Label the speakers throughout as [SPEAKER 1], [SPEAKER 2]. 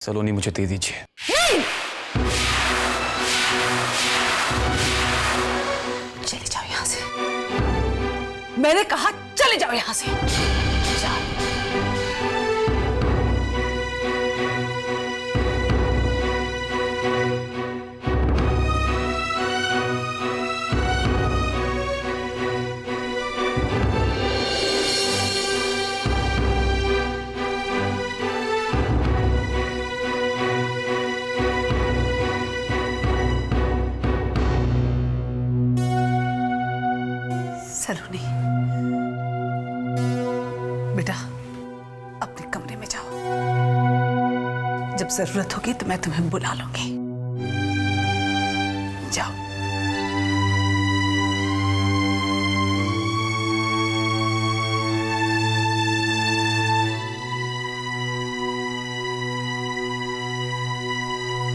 [SPEAKER 1] सलोनी मुझे दे दीजिए।
[SPEAKER 2] चले जाओ यहां से। मैंने कहा चले जाओ यहां से। जाओ। सलोनी, बेटा अपने कमरे में जाओ। जब जरूरत होगी तो मैं तुम्हें बुला लूंगी। जाओ।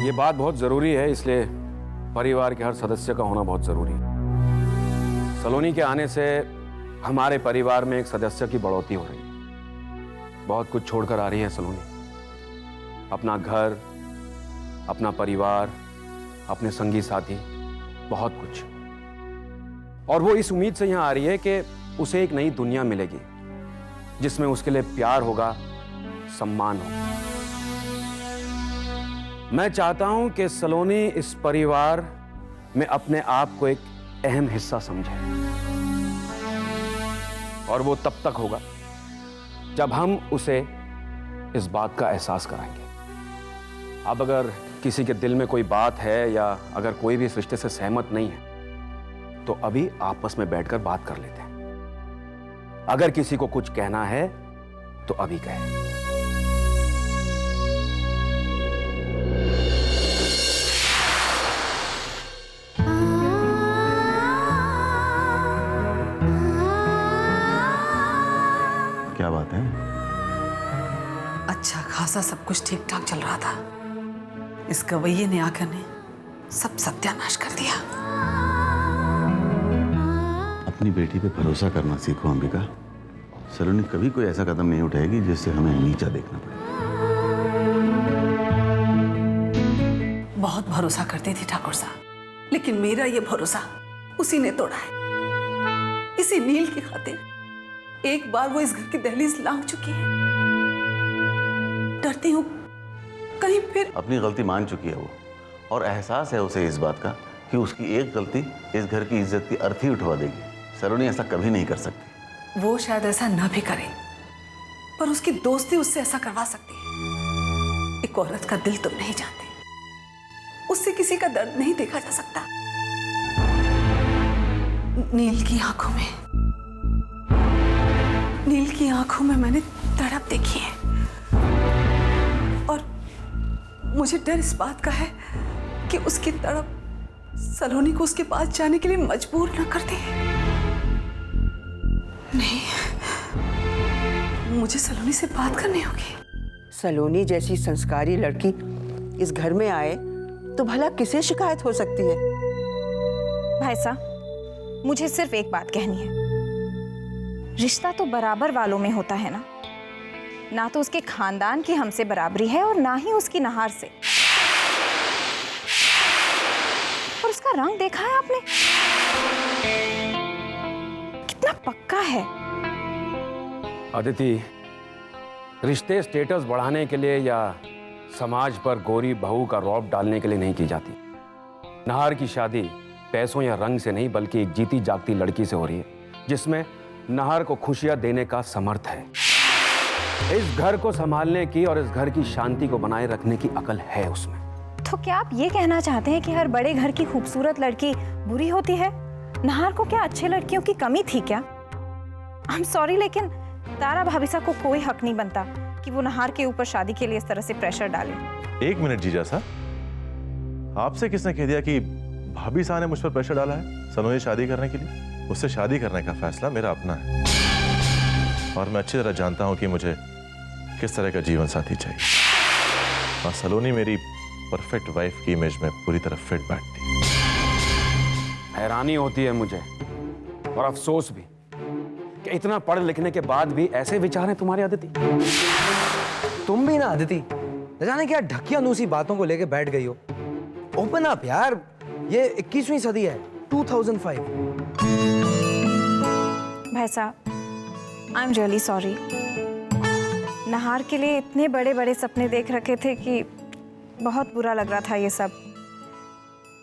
[SPEAKER 1] ये बात बहुत जरूरी है, इसलिए परिवार के हर सदस्य का होना बहुत जरूरी है। सलोनी के आने से हमारे परिवार में एक सदस्य की बढ़ोतरी हो रही है। बहुत कुछ छोड़कर आ रही है सलोनी, अपना घर, अपना परिवार, अपने संगी साथी, बहुत कुछ। और वो इस उम्मीद से यहाँ आ रही है कि उसे एक नई दुनिया मिलेगी जिसमें उसके लिए प्यार होगा, सम्मान होगा। मैं चाहता हूं कि सलोनी इस परिवार में अपने आप को एक अहम हिस्सा समझे, और वो तब तक होगा जब हम उसे इस बात का एहसास कराएंगे। अब अगर किसी के दिल में कोई बात है या अगर कोई भी इस रिश्ते से सहमत नहीं है तो अभी आपस में बैठकर बात कर लेते हैं। अगर किसी को कुछ कहना है तो अभी कहे।
[SPEAKER 3] क्या बात है?
[SPEAKER 2] अच्छा खासा सब कुछ ठीक ठाक चल रहा था। इस गवैये ने आकर ने सब सत्यानाश कर दिया।
[SPEAKER 3] अपनी बेटी पे भरोसा करना सीखो अंबिका। सलोनी कभी कोई ऐसा कदम नहीं उठाएगी जिससे हमें नीचा देखना पड़े।
[SPEAKER 2] बहुत भरोसा करती थी ठाकुर साहब, लेकिन मेरा ये भरोसा उसी ने तोड़ा है। इसी नील की खातिर एक बार वो इस घर की दहलीज लांघ चुकी है। डरती हूँ कहीं फिर।
[SPEAKER 3] अपनी गलती मान चुकी है वो, और एहसास है उसे इस बात का कि उसकी एक गलती इस घर की इज्जत की अर्थी उठवा देगी। सलोनी ऐसा कभी नहीं कर सकती।
[SPEAKER 2] वो शायद ऐसा ना भी करे, पर उसकी दोस्ती उससे ऐसा करवा सकती है। एक औरत का दिल तुम नहीं जानते, उससे किसी का दर्द नहीं देखा जा सकता। नील की आंखों में मैंने तड़प देखी है, और मुझे डर इस बात का है कि उसकी तड़प सलोनी को उसके पास जाने के लिए मजबूर न कर दे। नहीं, मुझे सलोनी से बात करनी होगी।
[SPEAKER 4] सलोनी जैसी संस्कारी लड़की इस घर में आए तो भला किसे शिकायत हो सकती है?
[SPEAKER 5] भाई साहब, मुझे सिर्फ एक बात कहनी है। रिश्ता तो बराबर वालों में होता है ना तो उसके खानदान की हमसे बराबरी है और ना ही उसकी नहार से। और उसका रंग देखा है आपने? कितना पक्का है।
[SPEAKER 1] अदिति, रिश्ते स्टेटस बढ़ाने के लिए या समाज पर गोरी बहू का रौब डालने के लिए नहीं की जाती। नहार की शादी पैसों या रंग से नहीं बल्कि एक जीती जागती लड़की से हो रही है जिसमें नहार को खुशियां देने का समर्थ है। इस घर को संभालने की और इस घर की शांति को बनाए रखने की अकल है उसमें।
[SPEAKER 5] तो क्या आप ये कहना चाहते हैं कि हर बड़े घर की खूबसूरत लड़की बुरी होती है? नहार को क्या अच्छे लड़कियों की कमी थी क्या? आई एम सॉरी, लेकिन तारा भाभीसा को कोई हक नहीं बनता कि वो नहार के ऊपर शादी के लिए इस तरह से प्रेशर डाले।
[SPEAKER 6] एक मिनट जीजा सा, आपसे किसने कह दिया कि भाभी साहब ने मुझ पर प्रेशर डाला है सलोनी शादी करने के लिए? उससे शादी करने का फैसला मेरा अपना है, और मैं अच्छी तरह जानता हूं कि मुझे किस तरह का जीवन साथी चाहिए। और सलोनी मेरी परफेक्ट वाइफ की इमेज में पूरी तरह फिट बैठती।
[SPEAKER 1] हैरानी होती है मुझे और अफसोस भी कि इतना पढ़ लिखने के बाद भी ऐसे विचार हैं तुम्हारी अदिति।
[SPEAKER 7] तुम भी ना अदिति, न जाने क्या ढकियानुसी बातों को लेके बैठ गई हो। ओपन अप यार, ये 21वीं सदी है, 2005।
[SPEAKER 5] भाई साहब, आई एम रियली सॉरी। नहार के लिए इतने बड़े बड़े सपने देख रखे थे कि बहुत बुरा लग रहा था ये सब।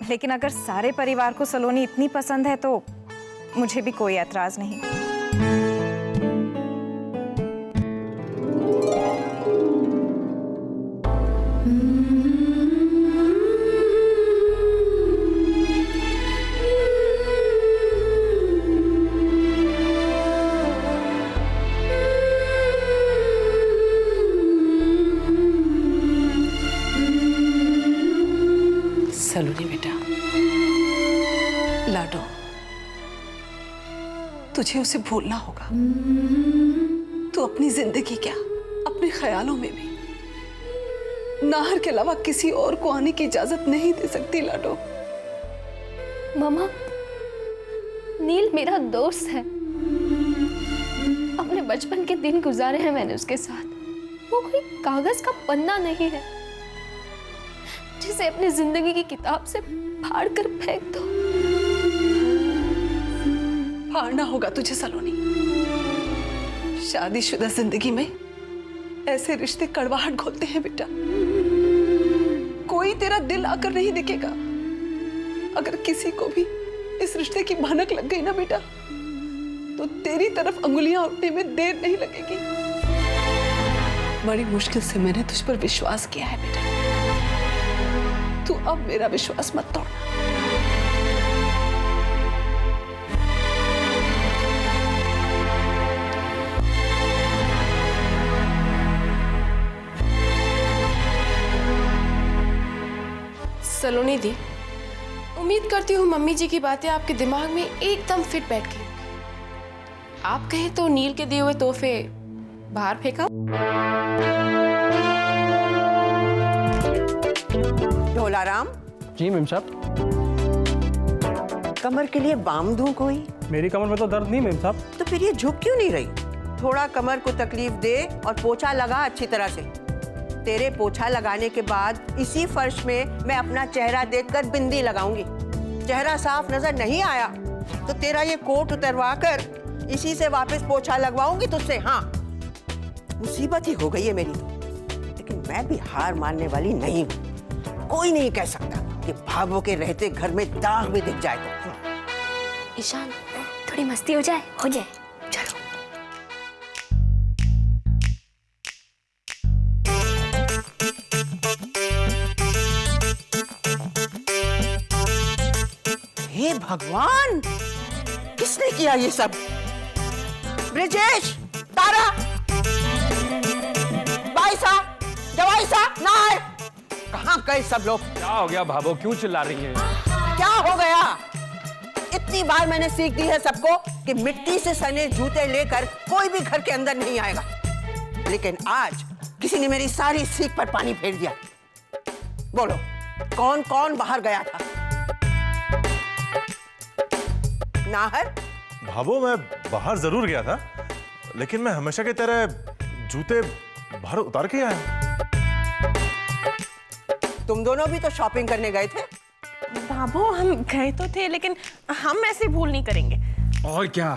[SPEAKER 5] लेकिन अगर सारे परिवार को सलोनी इतनी पसंद है तो मुझे भी कोई एतराज नहीं।
[SPEAKER 2] सलोनी बेटा, लाडो, तुझे उसे भूलना होगा। तू अपनी जिंदगी क्या, अपने ख्यालों में भी नाहर के अलावा किसी और को आने की इजाजत नहीं दे सकती लाडो।
[SPEAKER 8] मामा, नील मेरा दोस्त है। अपने बचपन के दिन गुजारे हैं मैंने उसके साथ। वो कोई कागज का पन्ना नहीं है जिसे अपनी जिंदगी की किताब से फाड़ कर फेंक दो।
[SPEAKER 2] फाड़ना होगा तुझे सलोनी। शादीशुदा जिंदगी में ऐसे रिश्ते कड़वाहट घोलते हैं बेटा। कोई तेरा दिल आकर नहीं दिखेगा। अगर किसी को भी इस रिश्ते की भनक लग गई ना बेटा, तो तेरी तरफ अंगुलियां उठने में देर नहीं लगेगी। बड़ी मुश्किल से मैंने तुझ पर विश्वास किया है बेटा। तू अब मेरा विश्वास मत तोड़ना।
[SPEAKER 8] सलोनी दी, उम्मीद करती हूँ मम्मी जी की बातें आपके दिमाग में एकदम फिट बैठ गई। आप कहें तो नील के दिए हुए तोहफे बाहर फेंका।
[SPEAKER 4] ढोलाराम
[SPEAKER 9] जी मैम साहब।
[SPEAKER 4] कमर के लिए बाम दूं कोई?
[SPEAKER 9] मेरी कमर में तो दर्द नहीं मैम साहब।
[SPEAKER 4] तो फिर ये झुक क्यों नहीं रही? थोड़ा कमर को तकलीफ दे और पोछा लगा अच्छी तरह से। तेरे पोछा लगाने के बाद इसी फर्श में मैं अपना चेहरा देखकर बिंदी लगाऊंगी। चेहरा साफ नजर नहीं आया तो तेरा ये कोट उतरवा कर इसी से वापस पोछा लगवाऊंगी तुझसे। हाँ, मुसीबत ही हो गई है मेरी तो। लेकिन मैं भी हार मानने वाली नहीं हूँ। कोई नहीं कह सकता कि भाभो के रहते घर में दाग भी दिख जाए तो।
[SPEAKER 8] ईशान, थोड़ी मस्ती हो जाए। चलो।
[SPEAKER 4] हे भगवान, किसने किया ये सब? ब्रिजेश, तारा, बाईसा, जवाईसा, नाहर, कहाँ गए सब लोग?
[SPEAKER 1] क्या हो गया भाभो, क्यों चिल्ला रही हैं?
[SPEAKER 4] क्या हो गया? इतनी बार मैंने सीख दी है सबको कि मिट्टी से सने जूते लेकर कोई भी घर के अंदर नहीं आएगा। लेकिन आज किसी ने मेरी सारी सीख पर पानी फेर दिया। बोलो, कौन कौन बाहर गया था? नाहर?
[SPEAKER 6] भाभो, मैं बाहर जरूर गया था, लेकिन मैं हमेशा की तरह जूते बाहर उतार के आया।
[SPEAKER 4] तुम दोनों भी तो शॉपिंग करने गए थे।
[SPEAKER 10] बाबू, हम गए तो थे, लेकिन हम ऐसे भूल नहीं करेंगे।
[SPEAKER 1] और क्या,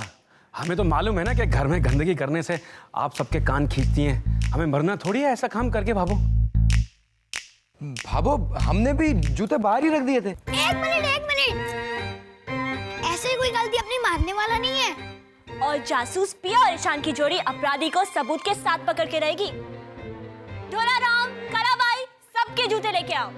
[SPEAKER 1] हमें तो मालूम है ना कि घर में गंदगी करने से आप सबके कान खींचती हैं। हमें मरना थोड़ी है ऐसा काम करके भाभो।
[SPEAKER 7] भाभो, हमने भी जूते बाहर ही रख दिए थे।
[SPEAKER 11] एक मिनट। ऐसे कोई गलती अपनी मानने वाला नहीं है। और जासूस पिया और ईशान की जोड़ी अपराधी को सबूत के साथ पकड़ के रहेगी। ढोलाराम, कलाबाई, सबके जूते लेके आओ।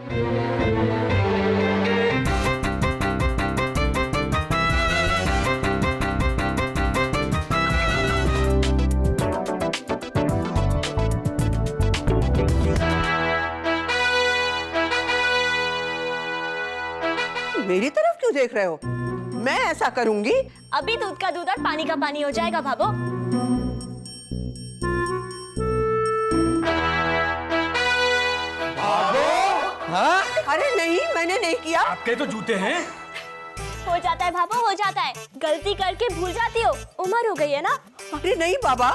[SPEAKER 4] मेरी तरफ क्यों देख रहे हो? मैं ऐसा करूंगी?
[SPEAKER 11] अभी दूध का दूध और पानी का पानी हो जाएगा भाभो।
[SPEAKER 4] हाँ? अरे नहीं, मैंने नहीं किया।
[SPEAKER 1] आपके तो जूते हैं।
[SPEAKER 11] हो जाता है भाभो, हो जाता है। गलती करके भूल जाती हो, उम्र हो गई है ना।
[SPEAKER 4] अरे नहीं बाबा,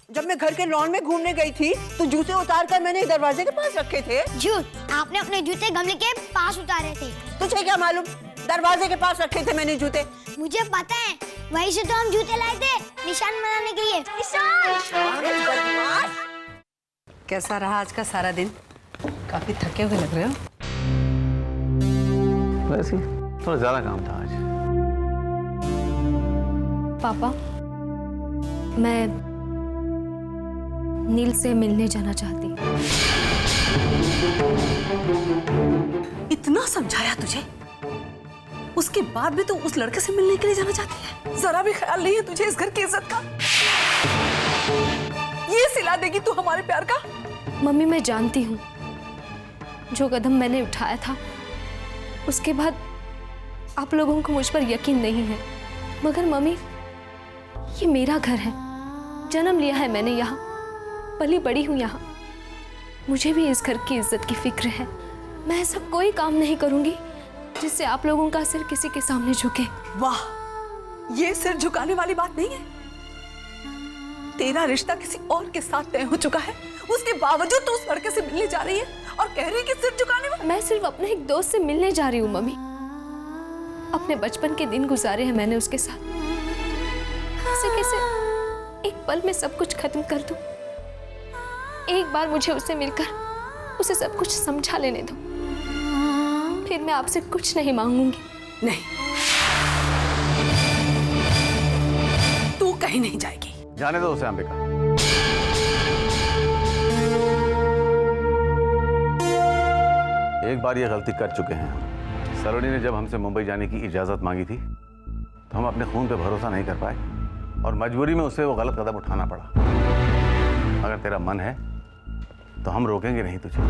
[SPEAKER 4] जब मैं घर के लॉन में घूमने गई थी तो जूते उतार कर मैंने दरवाजे के पास रखे थे।
[SPEAKER 11] झूठ, आपने अपने जूते गमले के पास उतारे थे।
[SPEAKER 4] तुझे क्या मालूम? दरवाजे के पास रखे थे मैंने जूते।
[SPEAKER 11] मुझे पता है, वहीं से तो हम जूते लाए थे निशान बनाने के लिए। निशान!
[SPEAKER 2] कैसा रहा आज का सारा दिन? काफी थके हुए लग रहे हो।
[SPEAKER 3] वैसे थोड़ा ज्यादा काम था आज।
[SPEAKER 8] पापा, मैं नील से मिलने जाना चाहती हूँ।
[SPEAKER 2] इतना समझाया तुझे, उसके बाद भी तू उस लड़के से मिलने के लिए जाना चाहती है? जरा भी ख्याल नहीं है तुझे इस घर की इज्जत का? ये सिला देगी तू हमारे प्यार का?
[SPEAKER 8] मम्मी, मैं जानती हूँ जो कदम मैंने उठाया था उसके बाद आप लोगों को मुझ पर यकीन नहीं है, मगर मम्मी, ये मेरा घर है, जन्म लिया है मैंने यहाँ, पली बड़ी हूँ यहाँ। मुझे भी इस घर की इज्जत की फिक्र है। मैं ऐसा कोई काम नहीं करूंगी जिससे आप लोगों का सिर किसी के सामने झुके।
[SPEAKER 2] वाह, ये सिर झुकाने वाली बात नहीं है। तेरा रिश्ता किसी और के साथ तय हो चुका है, उसके बावजूद तू उस लड़के से मिलने जा रही है और कह रही है कि सिर झुकाने वाला।
[SPEAKER 8] मैं सिर्फ अपने एक दोस्त से मिलने जा रही हूँ मम्मी। अपने बचपन के दिन गुजारे हैं मैंने उसके साथ, कैसे कैसे एक पल में सब कुछ खत्म कर दूं। एक बार मुझे उससे मिलकर उसे सब कुछ समझा लेने दो, फिर मैं आपसे कुछ नहीं मांगूंगी।
[SPEAKER 2] नहीं, तू कहीं नहीं जाएगी।
[SPEAKER 3] जाने दो उसे अंबिका। एक बार ये गलती कर चुके हैं। सलोनी ने जब हमसे मुंबई जाने की इजाजत मांगी थी तो हम अपने खून पे भरोसा नहीं कर पाए और मजबूरी में उसे वो गलत कदम उठाना पड़ा। अगर तेरा मन है तो हम रोकेंगे नहीं तुझे।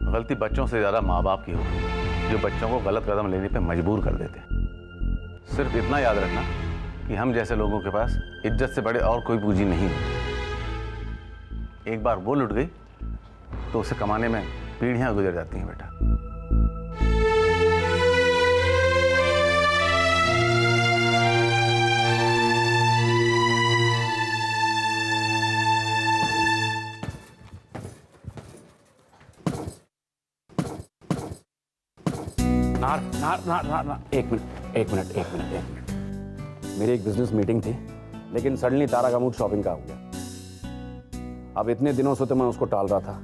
[SPEAKER 3] गलती बच्चों से ज्यादा माँ बाप की होगी जो बच्चों को गलत कदम लेने पे मजबूर कर देते। सिर्फ इतना याद रखना कि हम जैसे लोगों के पास इज्जत से बड़े और कोई पूंजी नहीं है। एक बार वो लुट गई तो उसे कमाने में पीढ़ियां गुजर जाती हैं बेटा।
[SPEAKER 1] नार नार नार नार नार एक मिनट। मेरी एक बिजनेस मीटिंग थी, लेकिन सडनली तारा का मूड शॉपिंग का हो गया। अब इतने दिनों से तो मैं उसको टाल रहा था,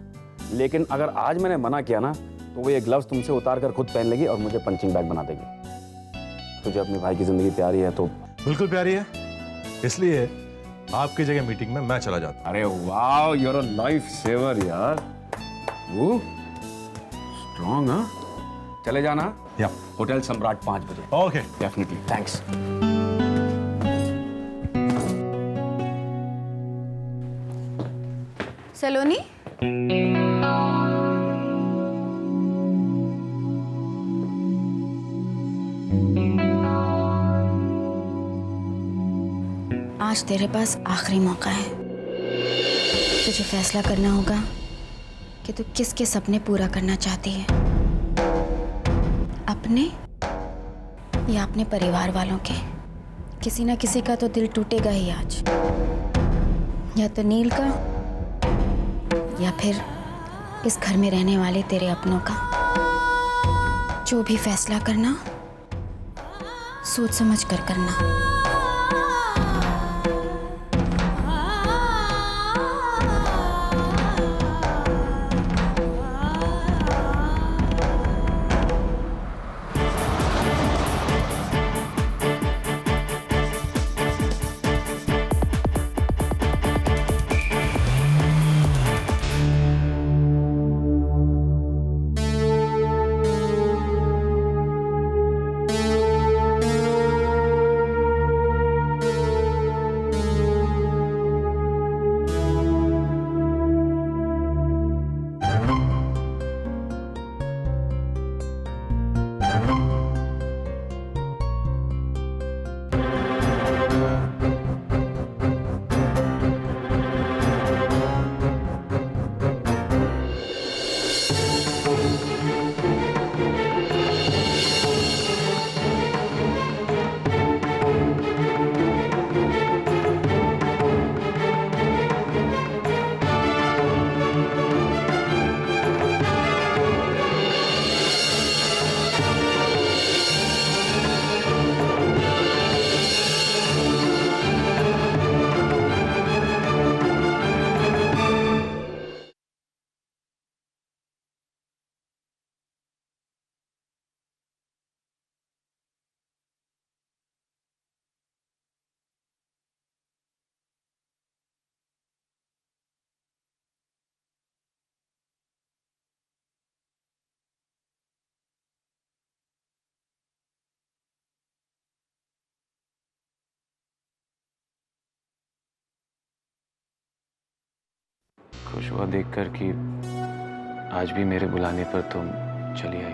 [SPEAKER 1] लेकिन अगर आज मैंने मना किया ना तो वो ये ग्लव्स तुमसे उतार कर खुद पहन लेगी और मुझे पंचिंग बैग बना देगी। तुझे अपने भाई की जिंदगी प्यारी है तो?
[SPEAKER 6] बिल्कुल प्यारी है, इसलिए आपकी जगह मीटिंग में मैं चला जाता।
[SPEAKER 1] अरे वाह, you are a life saver यार। वो स्ट्रॉन्ग। हाँ, चले जाना।
[SPEAKER 6] या
[SPEAKER 1] होटल सम्राट 5 बजे।
[SPEAKER 6] Okay,
[SPEAKER 1] definitely, thanks.
[SPEAKER 5] सलोनी,
[SPEAKER 12] आज तेरे पास आखिरी मौका है। तुझे फैसला करना होगा कि तू किसके सपने पूरा करना चाहती है, अपने या अपने परिवार वालों के। किसी ना किसी का तो दिल टूटेगा ही आज, या तो नील का या फिर इस घर में रहने वाले तेरे अपनों का। जो भी फैसला करना, सोच समझ कर करना।
[SPEAKER 1] खुश हुआ देखकर कि आज भी मेरे बुलाने पर तुम चली आई,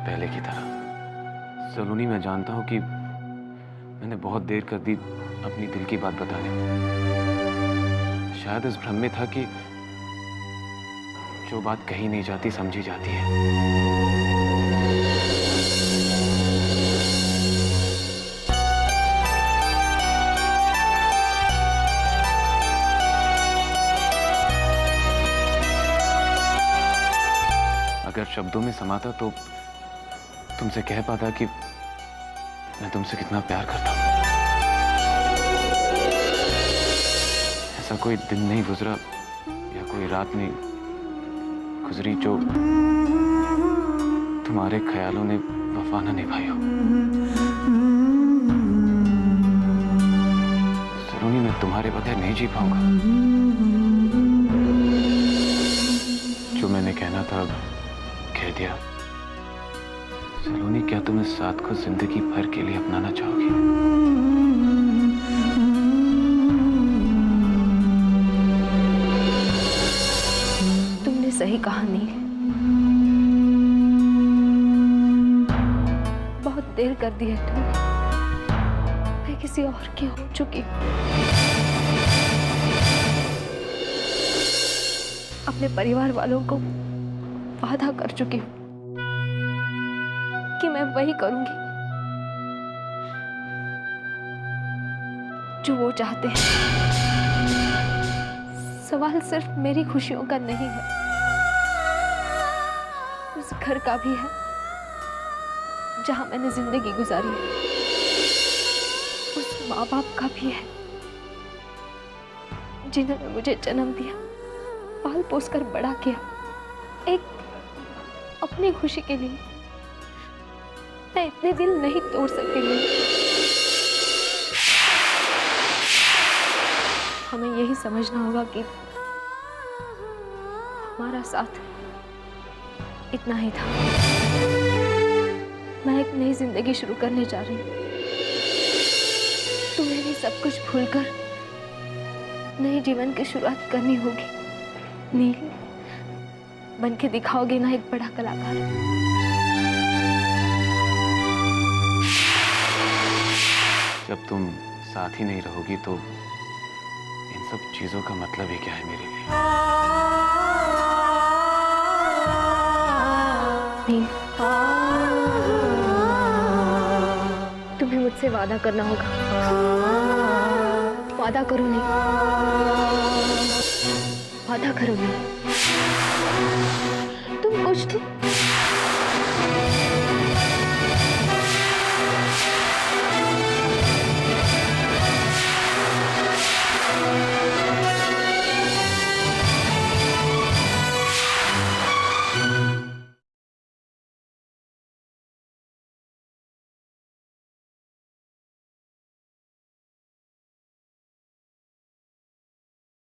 [SPEAKER 1] पहले की तरह। सलोनी, मैं जानता हूं कि मैंने बहुत देर कर दी अपनी दिल की बात बताने में। शायद इस भ्रम में था कि जो बात कही नहीं जाती समझी जाती है। अगर शब्दों में समाता तो तुमसे कह पाता कि मैं तुमसे कितना प्यार करता हूं। ऐसा कोई दिन नहीं गुजरा या कोई रात नहीं गुजरी जो तुम्हारे ख्यालों ने वफा न निभाई हो। सलोनी, मैं तुम्हारे बगैर नहीं जी पाऊंगा। जो मैंने कहना था कह दिया। सलोनी, क्या तुम इस साथ को जिंदगी भर के लिए अपनाना चाहोगी?
[SPEAKER 8] तुमने सही कहा नील। बहुत देर कर दी है तुमने। मैं किसी और की हो चुकी हूँ। अपने परिवार वालों को वादा कर चुकी हूँ कि मैं वही करूंगी जो वो चाहते हैं। सवाल सिर्फ मेरी खुशियों का नहीं है, उस घर का भी है जहां मैंने जिंदगी गुजारी है। उस माँ बाप का भी है जिन्होंने मुझे जन्म दिया, पाल पोस कर बड़ा किया। एक अपनी खुशी के लिए मैं इतने दिल नहीं तोड़ सकती। हमें यही समझना होगा कि हमारा साथ इतना ही था। मैं एक नई जिंदगी शुरू करने जा रही हूँ। तुम्हें भी सब कुछ भूलकर नए जीवन की शुरुआत करनी होगी। नील, बन के दिखाओगे ना एक बड़ा कलाकार।
[SPEAKER 1] जब तुम साथ ही नहीं रहोगी तो इन सब चीजों का मतलब ही क्या है मेरे लिए?
[SPEAKER 8] नील, तुम्हें मुझसे वादा करना होगा। वादा करो नहीं, वादा करो नहीं। तुम कुछ तो